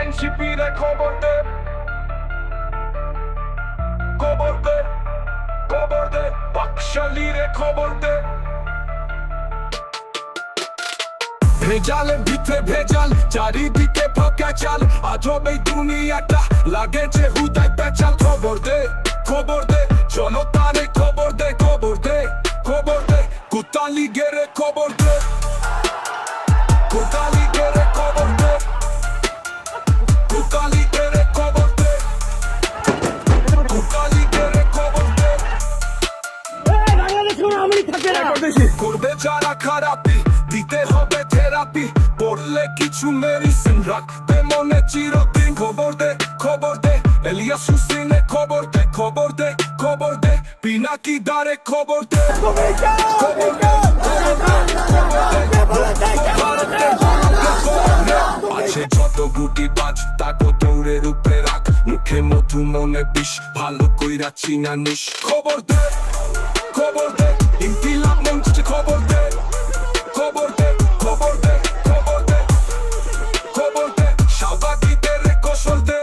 NCP রে খবর দে, খবর দে, খবর দে, বাকশালী রে খবর দে। ভেজালে ভিতরে ভেজাল, চারিদিকে ফাঁকা চাল, আজব এই দুনিয়াটা লাগে যে হুদায় পেঁচাল। খবর দে, খবর দে, জনতারে খবর দে, খবর দে, খবর দে, কোটালি গেরে খবর দে, কোটালি গেরে খবর দে, কোটালি গেরে খবর দে, কোটালি গেরে খবর দে। করবে যারা খারাপি, দিতে হবে থেরাপি, পড়লে কিছু মেডিসিন, রাখবে মনে চিরদিন। খবর দে, খবর দে, এলিয়াস হুসেনে খবর দে, খবর দে, খবর দে, পিনাকি দারে খবর দে, খবর দে, খবর দে, ভারতের মানুষকে খবর দে। আছে যত গুটি বাজ তাকে দৌড়ের উপরে রাখ, মুখে মধু মনে বিষ, ভালো কইরা চিনা নিস। খবর দে, খবর দে, ইনকিলাব মঞ্চে খবর দে, খবর দে, খবর দে, খবর দে, খবর দে, শাহবাগীদের কৌশল দে।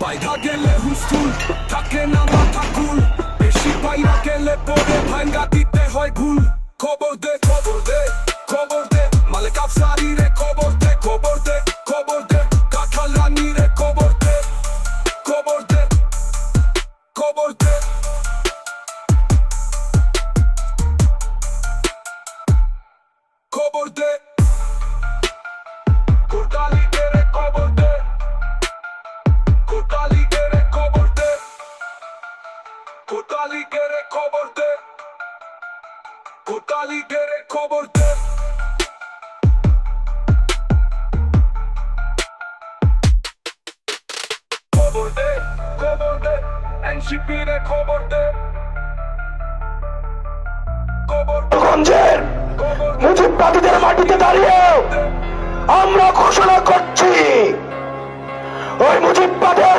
বাইরা গেলে হুস্তুল, থাকে না মাথা কুল, বেশি বাইরা গেলে পরে ভাঙ্গা দিতে হয় ভুল। খবর দে, খবর দে, খবর দে, মালিক আফসারি রে খবর দে, খবর দে, খবর দে, কাঁঠাল রানী রে খবর দে, খবর দে, খবর দে, খবর দে, কোটালি গেরে খবর দে, কোটালি গেরে খবর দে, কোটালি গেরে খবর দে, কোটালি গেরে খবর দে। খবর দে, খবর দে, এনসিপি রে খবর দে, খবর দে। গঞ্জের মুজিববাদীদের মাটিতে দাঁড়িয়ে আমরা ঘোষণা করছি, ওই মুজিববাদের